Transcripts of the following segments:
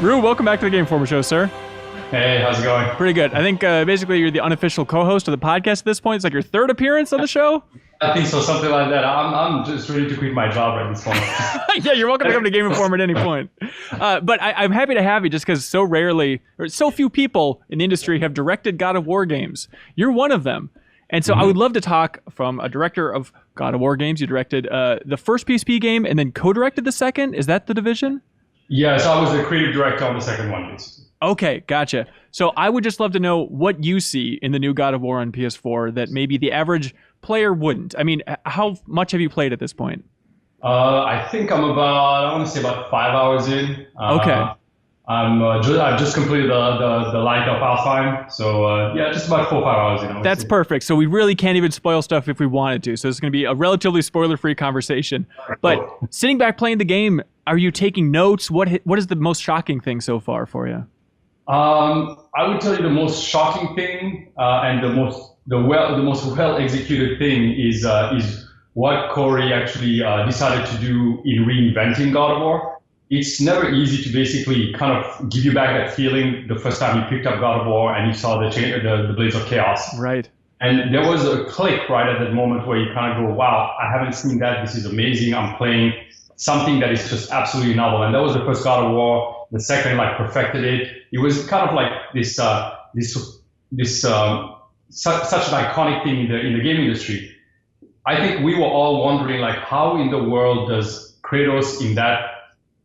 Rue, welcome back to the Game Informer Show, sir. Hey, how's it going? Pretty good. I think basically you're the unofficial co-host of the podcast at this point. It's like your third appearance on the show. I think so, something like that. I'm just ready to quit my job at this moment. Yeah, you're welcome to come to Game Informer at any point. But I'm happy to have you just because so rarely, or so few people in the industry have directed God of War games. You're one of them. And so I would love to talk from a director of God of War games. You directed the first PSP game and then co-directed the second. Is that the division? Yeah, so I was the creative director on the second one, basically. Okay, gotcha. So I would just love to know what you see in the new God of War on PS4 that maybe the average player wouldn't. I mean, how much have you played at this point? I think I want to say about 5 hours in. Okay. I've just completed the light of Alpine, so yeah, just about 4 or 5 hours in. That's perfect. So we really can't even spoil stuff if we wanted to. So it's going to be a relatively spoiler-free conversation. But sitting back playing the game, are you taking notes? What is the most shocking thing so far for you? I would tell you the most shocking thing and the most well executed thing is what Corey actually decided to do in reinventing God of War. It's never easy to basically kind of give you back that feeling the first time you picked up God of War and you saw the Blades of Chaos. Right. And there was a click right at that moment where you kind of go, wow, I haven't seen that. This is amazing. I'm playing something that is just absolutely novel. And that was the first God of War. The second, perfected it. It was kind of like this such an iconic thing in the game industry. I think we were all wondering, how in the world does Kratos in that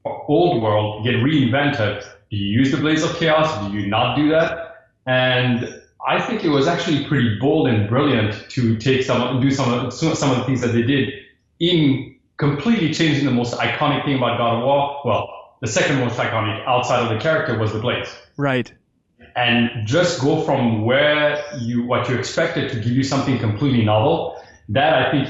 old world get reinvented? Do you use the Blades of Chaos? Do you not do that? And I think it was actually pretty bold and brilliant to do some of the things that they did in completely changing the most iconic thing about God of War. Well, the second most iconic outside of the character was the blades. Right. And just go from what you expected to give you something completely novel. That I think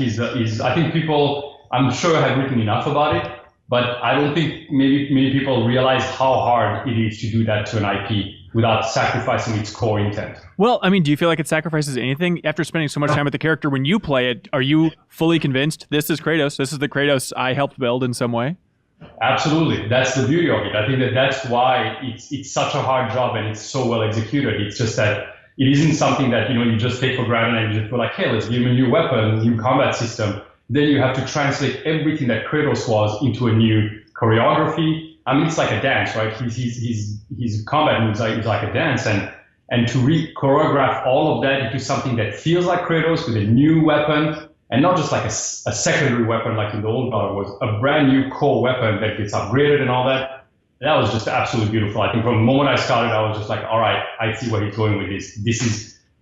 I think people, I'm sure, have written enough about it, but I don't think maybe many people realize how hard it is to do that to an IP without sacrificing its core intent. Well, I mean, do you feel like it sacrifices anything after spending so much time with the character? When you play it, are you fully convinced this is Kratos? This is the Kratos I helped build in some way? Absolutely. That's the beauty of it. I think that's why it's such a hard job and it's so well executed. It's just that it isn't something that, you just take for granted and you just feel like, hey, let's give him a new weapon, new combat system. Then you have to translate everything that Kratos was into a new choreography. I mean, it's like a dance, right? His combat moves is like a dance, and to choreograph all of that into something that feels like Kratos with a new weapon, and not just like a secondary weapon like in the old God was a brand new core weapon that gets upgraded and all that. That was just absolutely beautiful. I think from the moment I started, I was just like, all right, I see where he's going with this. This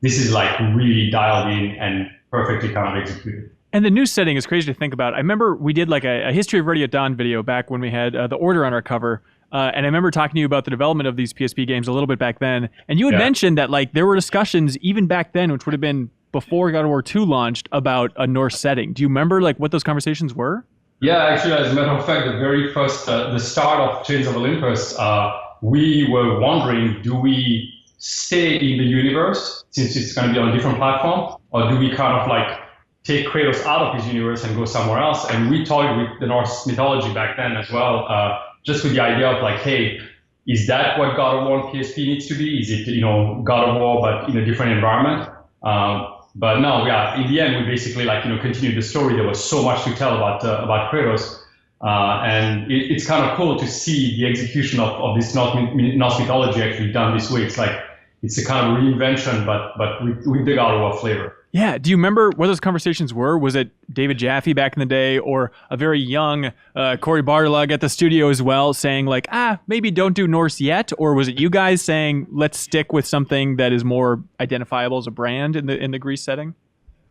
is like really dialed in and perfectly kind of executed. And the new setting is crazy to think about. I remember we did like a History of Ready at Dawn video back when we had The Order on our cover. And I remember talking to you about the development of these PSP games a little bit back then. And you had mentioned that there were discussions even back then, which would have been before God of War 2 launched, about a Norse setting. Do you remember what those conversations were? Yeah, actually, as a matter of fact, the very first, the start of Chains of Olympus, we were wondering, do we stay in the universe since it's going to be on a different platform, or do we kind of take Kratos out of his universe and go somewhere else? And we toyed with the Norse mythology back then as well, just with the idea of hey, is that what God of War on PSP needs to be? Is it, God of War, but in a different environment? But no, in the end, we basically continued the story. There was so much to tell about Kratos. And it's kind of cool to see the execution of this Norse mythology actually done this way. It's a kind of reinvention, but with the God of War flavor. Yeah. Do you remember what those conversations were? Was it David Jaffe back in the day, or a very young Cory Barlog at the studio as well, saying maybe don't do Norse yet? Or was it you guys saying, let's stick with something that is more identifiable as a brand in the Greece setting?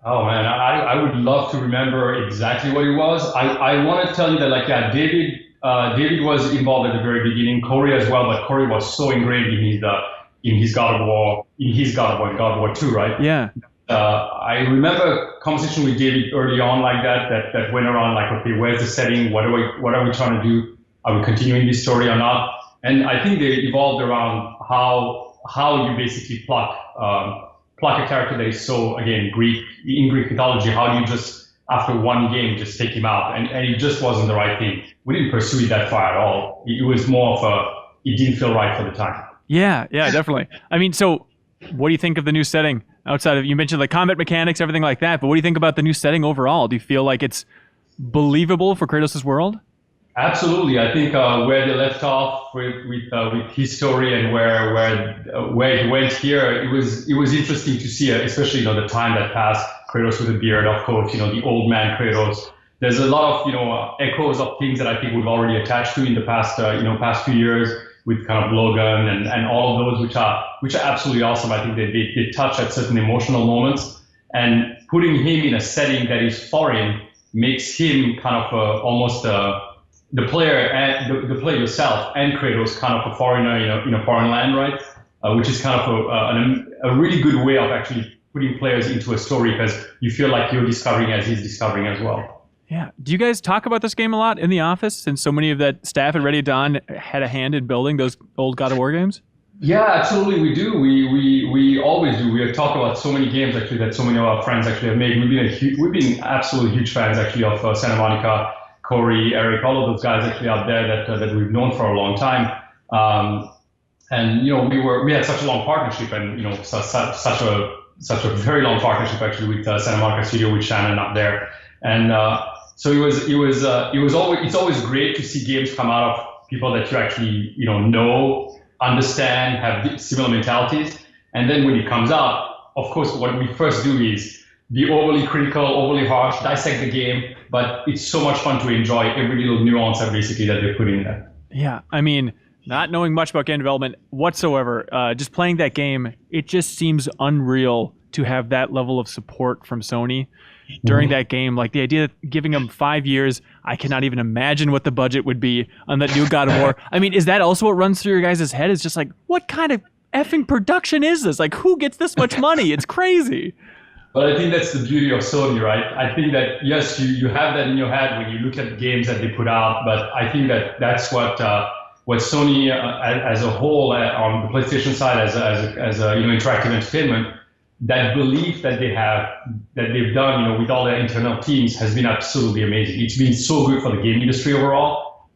Oh man, I would love to remember exactly what it was. I want to tell you that David was involved at the very beginning, Cory as well, but Cory was so ingrained in his God of War, in God of War 2, right? Yeah. I remember a conversation with David early on that went around okay, where's the setting? What are we trying to do? Are we continuing this story or not? And I think they evolved around how you basically pluck a character that is so, again, in Greek mythology. How do you just, after one game, just take him out? And it just wasn't the right thing. We didn't pursue it that far at all. It was more of it didn't feel right for the time. Yeah, definitely. I mean, so what do you think of the new setting outside of, you mentioned like combat mechanics, everything like that, but what do you think about the new setting overall? Do you feel like it's believable for Kratos' world? Absolutely. I think where they left off with his story and where he went here, it was interesting to see, especially the time that passed. Kratos with a beard, of course, the old man Kratos. There's a lot of echoes of things that I think we've already attached to in the past past few years with kind of Logan and all of those which are absolutely awesome. I think they touch at certain emotional moments, and putting him in a setting that is foreign makes him kind of almost the player and the player yourself and Kratos kind of a foreigner in a foreign land, right? Which is kind of a really good way of actually putting players into a story, because you feel like you're discovering as he's discovering as well. Yeah. Do you guys talk about this game a lot in the office, since so many of that staff at Ready at Dawn had a hand in building those old God of War games? Yeah, absolutely, we do. We always do. We talk about so many games actually that so many of our friends actually have made. We've been absolutely huge fans actually of Santa Monica, Corey, Eric, all of those guys actually out there that we've known for a long time. And we had such a long partnership, and such a very long partnership actually with Santa Monica Studio with Shannon up there. And so it's always great to see games come out of people that you actually know, understand, have similar mentalities. And then when it comes out, of course, what we first do is be overly critical, overly harsh, dissect the game, but it's so much fun to enjoy every little nuance that basically that they put in there. Yeah, I mean, not knowing much about game development whatsoever, just playing that game, it just seems unreal to have that level of support from Sony during that game. Like the idea of giving them 5 years, I cannot even imagine what the budget would be on that new God of War. I mean, is that also what runs through your guys' head? Is just like, what kind of effing production is this? Like, who gets this much money? It's crazy. But I think that's the beauty of Sony, right? I think that, yes, you have that in your head when you look at the games that they put out, but I think that's what Sony as a whole on the PlayStation side as interactive entertainment, that belief that they've done, with all their internal teams has been absolutely amazing. It's been so good for the game industry overall.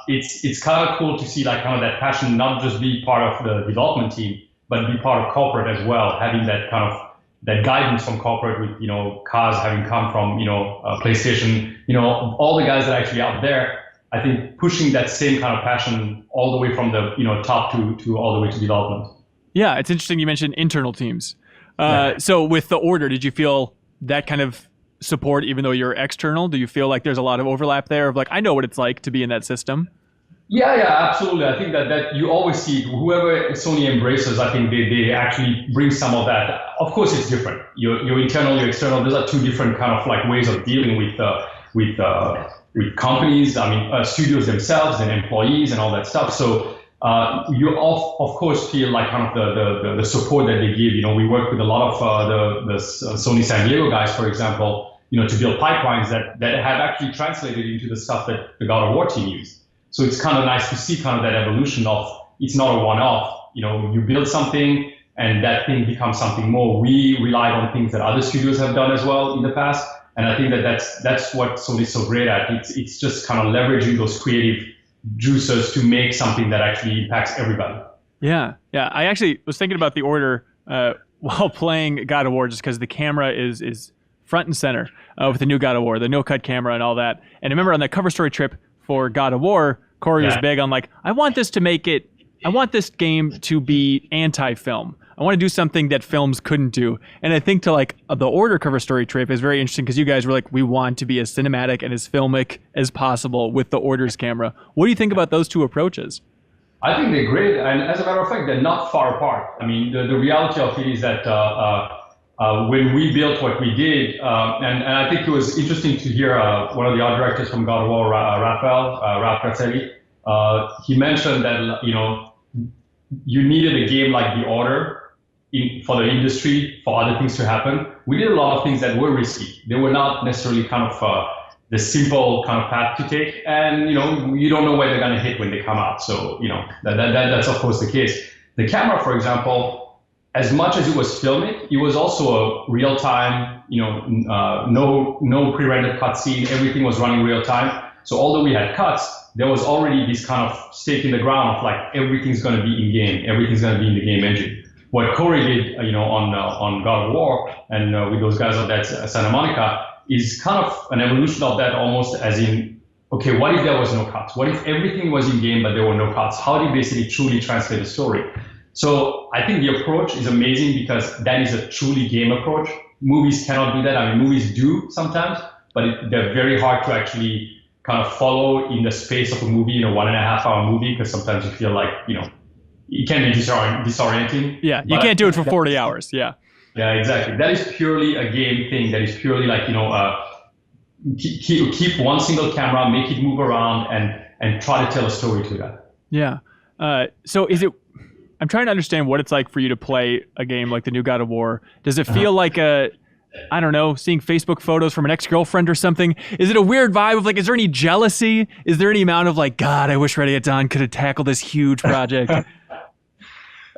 It's kind of cool to see like kind of that passion not just be part of the development team, but be part of corporate as well, having that kind of that guidance from corporate with Kaz having come from PlayStation, all the guys that are actually out there. I think pushing that same kind of passion all the way from the top to all the way to development. Yeah, it's interesting you mentioned internal teams. So with the Order, did you feel that kind of support even though you're external? Do you feel like there's a lot of overlap there of like, I know what it's like to be in that system? Yeah, absolutely. I think that you always see whoever Sony embraces, I think they actually bring some of that. Of course, it's different. Your internal, your external, those are two different kind of like ways of dealing with companies, studios themselves and employees and all that stuff. So you of course feel like kind of the support that they give. We work with a lot of the Sony San Diego guys, for example, to build pipelines that have actually translated into the stuff that the God of War team used. So it's kind of nice to see kind of that evolution of, it's not a one-off. You build something and that thing becomes something more. We relied on things that other studios have done as well in the past. And I think that's what Sony's so great at. It's just kind of leveraging those creative juices to make something that actually impacts everybody. Yeah. I actually was thinking about the Order while playing God of War, just because the camera is front and center with the new God of War, the no-cut camera and all that. And I remember on that cover story trip for God of War, Corey was big on like, I want this game to be anti-film. I want to do something that films couldn't do. And I think to like the Order cover story trip is very interesting because you guys were like, we want to be as cinematic and as filmic as possible with the Order's camera. What do you think about those two approaches? I think they're great. And as a matter of fact, they're not far apart. I mean, the reality of it is that when we built what we did, and I think it was interesting to hear one of the art directors from God of War, Ralph Razzelli, he mentioned that, you needed a game like The Order for the industry, for other things to happen. We did a lot of things that were risky. They were not necessarily kind of the simple kind of path to take. And, you don't know where they're going to hit when they come out. So, that's of course the case. The camera, for example, as much as it was filmic, it was also a real time, no pre-rendered cutscene. Everything was running real time. So although we had cuts, there was already this kind of stake in the ground of like everything's going to be in game, everything's going to be in the game engine. What Corey did, on God of War and with those guys at Santa Monica is kind of an evolution of that, almost as in, okay, what if there was no cuts? What if everything was in game but there were no cuts? How do you basically truly translate the story? So I think the approach is amazing because that is a truly game approach. Movies cannot do that. I mean, movies do sometimes, but they're very hard to actually kind of follow in the space of a movie, 1.5 hour movie, because sometimes you feel like, it can be disorienting. Yeah, you can't do it for 40 hours. Yeah. Yeah, exactly. That is purely a game thing. That is purely like, keep one single camera, make it move around, and try to tell a story to that. Yeah. So I'm trying to understand what it's like for you to play a game like the new God of War. Does it feel like I don't know, seeing Facebook photos from an ex-girlfriend or something? Is it a weird vibe of like, is there any jealousy? Is there any amount of like, God, I wish Ready at Dawn could have tackled this huge project?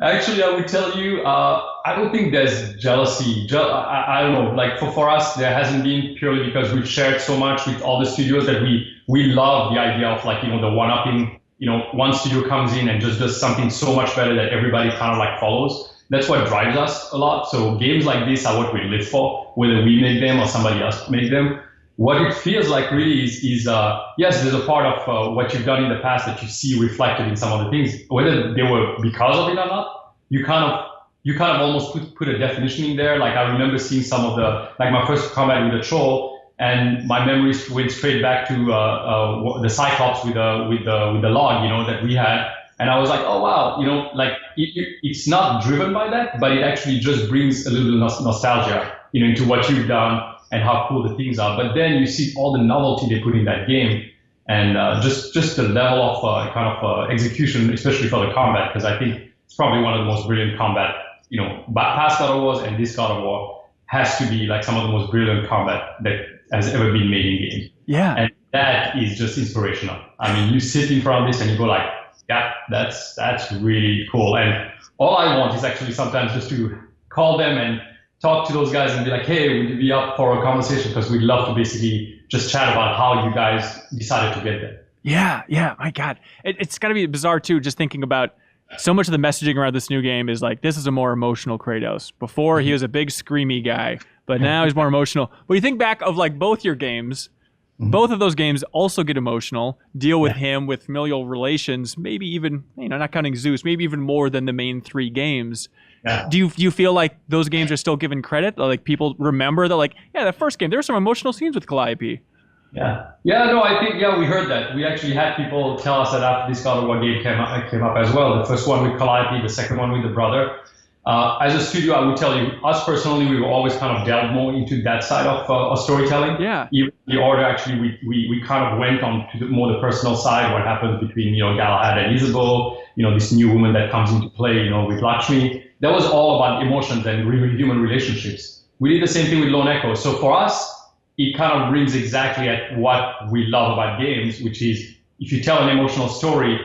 Actually, I would tell you, I don't think there's jealousy. I don't know, like for us, there hasn't been, purely because we've shared so much with all the studios that we love the idea of like, the one-upping. One studio comes in and just does something so much better that everybody kind of like follows. That's what drives us a lot. So games like this are what we live for, whether we make them or somebody else make them. What it feels like really is yes, there's a part of what you've done in the past that you see reflected in some of the things, whether they were because of it or not. You kind of almost put a definition in there. Like I remember seeing some of my first combat with the troll. And my memories went straight back to the Cyclops with the log, that we had, and I was like, oh wow, like it's not driven by that, but it actually just brings a little nostalgia, into what you've done and how cool the things are. But then you see all the novelty they put in that game, and just the level of execution, especially for the combat, because I think it's probably one of the most brilliant combat, past God of Wars and this God of War has to be like some of the most brilliant combat that has ever been made in games. Yeah. And that is just inspirational. I mean, you sit in front of this and you go like, yeah, that's really cool. And all I want is actually sometimes just to call them and talk to those guys and be like, hey, would you be up for a conversation? Because we'd love to basically just chat about how you guys decided to get there. Yeah. My God. It's got to be bizarre too, just thinking about so much of the messaging around this new game is like, this is a more emotional Kratos. Before he was a big screamy guy, but now he's more emotional. But you think back of like both your games, both of those games also get emotional, deal with him, with familial relations, maybe even, not counting Zeus, maybe even more than the main 3 games. Yeah. Do you feel like those games are still given credit? Like people remember that, like, yeah, the first game, there were some emotional scenes with Calliope. Yeah, no, I think, we heard that. We actually had people tell us that after this God of War game came up as well. The first one with Calliope, the second one with the brother. As a studio, I would tell you, us personally, we've always kind of delved more into that side of storytelling. Yeah. Even the order, actually, we kind of went on to more the personal side, what happens between, Galahad and Isabeau, this new woman that comes into play, with Lakshmi. That was all about emotions and human relationships. We did the same thing with Lone Echo. So for us, it kind of brings exactly at what we love about games, which is if you tell an emotional story,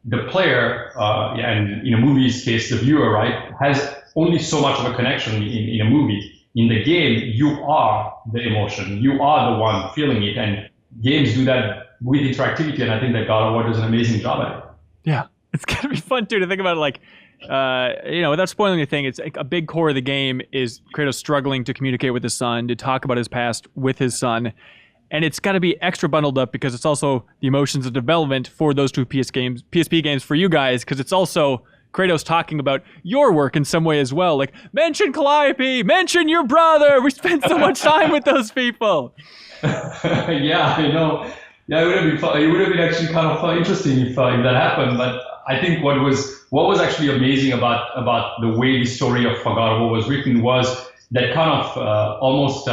the player, and in a movie's case, the viewer, right, has only so much of a connection in a movie. In the game, you are the emotion. You are the one feeling it. And games do that with interactivity. And I think that God of War does an amazing job at it. Yeah. It's going to be fun, too, to think about it like, without spoiling anything, it's like a big core of the game is Kratos struggling to communicate with his son, to talk about his past with his son. And it's got to be extra bundled up because it's also the emotions of development for those 2 PSP games for you guys, because it's also Kratos talking about your work in some way as well. Like, mention Calliope, mention your brother. We spent so much time with those people. Yeah, I know. Yeah, it would have been fun. It would have been actually kind of interesting if that happened. But I think what was actually amazing about the way the story of God of War was written was that kind of almost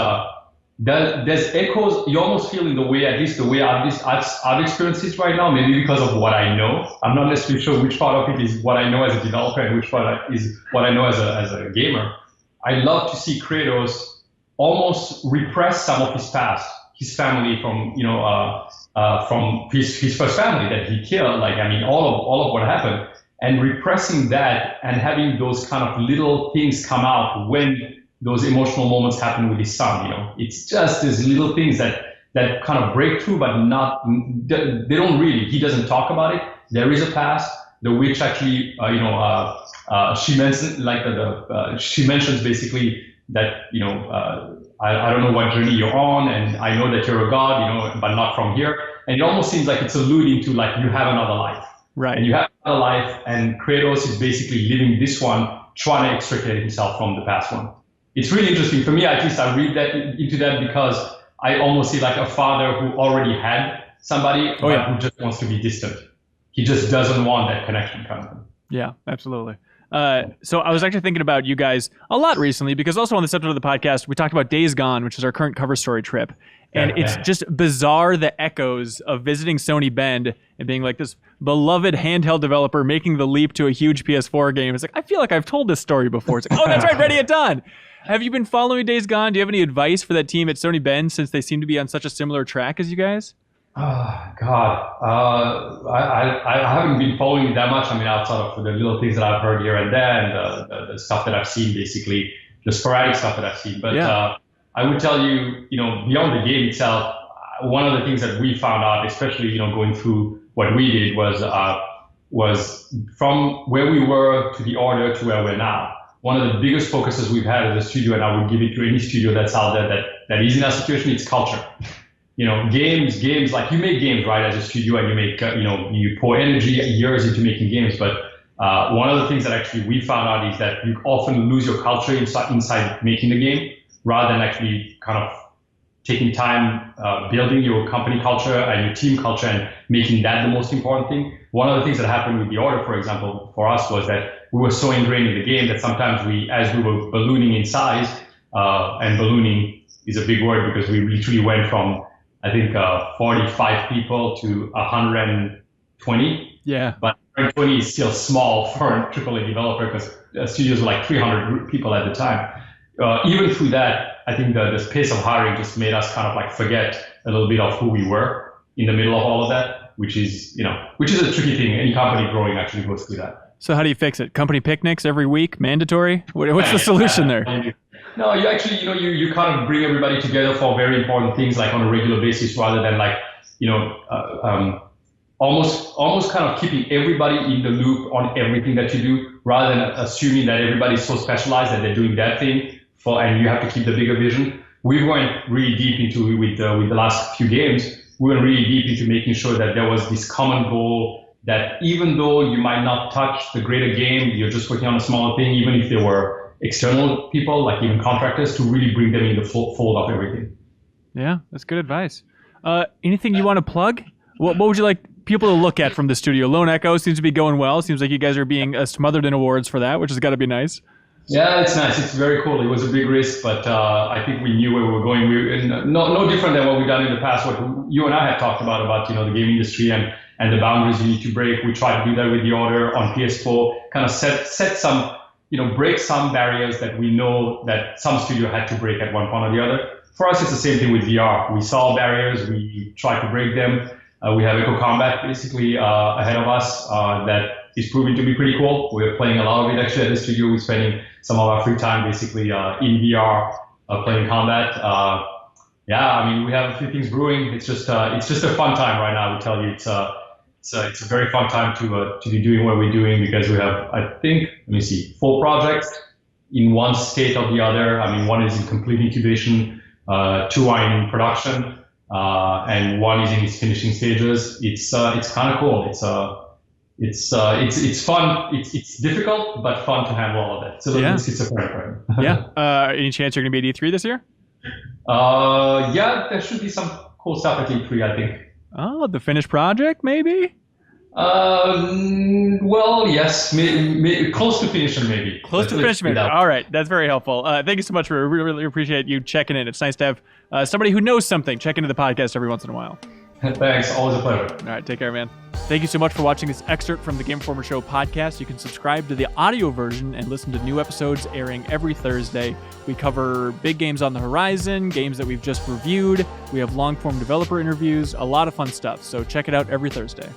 there's echoes. You almost feel in the way, at least the way I've experienced it right now, maybe because of what I know. I'm not necessarily sure which part of it is what I know as a developer and which part is what I know as a gamer. I love to see Kratos almost repress some of his past, his family from his first family that he killed. Like, I mean, all of what happened, and repressing that and having those kind of little things come out when those emotional moments happen with his son. It's just these little things that that kind of breakthrough, but not, they don't really, he doesn't talk about it. There is a past. The witch actually, she mentioned she mentions basically that, I don't know what journey you're on, and I know that you're a god, but not from here. And it almost seems like it's alluding to like you have another life. Right. And you have another life, and Kratos is basically living this one, trying to extricate himself from the past one. It's really interesting. For me, at least, I read that into that because I almost see like a father who already had somebody, but who just wants to be distant. He just doesn't want that connection kind of thing. Yeah, absolutely. So I was actually thinking about you guys a lot recently because also on this episode of the podcast, we talked about Days Gone, which is our current cover story trip. And it's just bizarre, the echoes of visiting Sony Bend and being like this beloved handheld developer making the leap to a huge PS4 game. It's like, I feel like I've told this story before. It's like, oh, that's right, Ready at Dawn. Have you been following Days Gone? Do you have any advice for that team at Sony Bend since they seem to be on such a similar track as you guys? Oh, God. I haven't been following it that much. I mean, outside of the little things that I've heard here and there, and the stuff that I've seen, basically, the sporadic stuff that I've seen. But I would tell you, beyond the game itself, one of the things that we found out, especially, going through what we did, was from where we were to the order to where we're now. One of the biggest focuses we've had as a studio, and I would give it to any studio that's out there that is in that situation, it's culture. Games, like you make games, right, as a studio, and you make, you pour energy years into making games. But one of the things that actually we found out is that you often lose your culture inside making the game, rather than actually kind of taking time building your company culture and your team culture and making that the most important thing. One of the things that happened with The Order, for example, for us was that we were so ingrained in the game that sometimes as we were ballooning in size, and ballooning is a big word because we literally went from, I think, 45 people to 120. Yeah. But 120 is still small for a AAA developer because studios were like 300 people at the time. Even through that, I think the pace of hiring just made us kind of like forget a little bit of who we were in the middle of all of that, which is a tricky thing. Any company growing actually goes through that. So how do you fix it? Company picnics every week, mandatory? What's the solution there? No, you actually, you kind of bring everybody together for very important things, like on a regular basis, rather than like, almost kind of keeping everybody in the loop on everything that you do, rather than assuming that everybody's so specialized that they're doing that thing and you have to keep the bigger vision. We went really deep into with the last few games. We went really deep into making sure that there was this common goal, that even though you might not touch the greater game, you're just working on a smaller thing, even if there were external people, like even contractors, to really bring them in the fold of everything. Yeah, that's good advice. Anything you want to plug? What would you like people to look at from the studio? Lone Echo seems to be going well. Seems like you guys are being smothered in awards for that, which has got to be nice. Yeah, it's nice. It's very cool. It was a big risk, but I think we knew where we were going. No different than what we've done in the past. What you and I have talked about the game industry and the boundaries you need to break. We tried to do that with The Order on PS4. Kind of set some, break some barriers that we know that some studio had to break at one point or the other. For us, it's the same thing with VR. We saw barriers. We tried to break them. We have Echo Combat basically ahead of us that is proving to be pretty cool. We're playing a lot of it actually at the studio. We're spending some of our free time basically in VR playing combat. We have a few things brewing. It's just a fun time right now. I would tell you, it's a very fun time to be doing what we're doing because we have, I think, 4 projects in one state or the other. One is in complete incubation, 2 are in production. And 1 is in its finishing stages. It's kind of cool. It's fun. It's difficult, but fun to handle all of that. So it's schizophrenic, right? Yeah. Any chance you're going to be at E3 this year? Yeah, there should be some cool stuff at E3, I think. Oh, the finished project, maybe? Well, yes, close to finishing, maybe. Close to finishing. All right, that's very helpful. Thank you so much. We really appreciate you checking in. It's nice to have somebody who knows something check into the podcast every once in a while. Thanks, always a pleasure. All right, take care, man. Thank you so much for watching this excerpt from the Game Informer Show podcast. You can subscribe to the audio version and listen to new episodes airing every Thursday. We cover big games on the horizon, games that we've just reviewed. We have long-form developer interviews, a lot of fun stuff. So check it out every Thursday.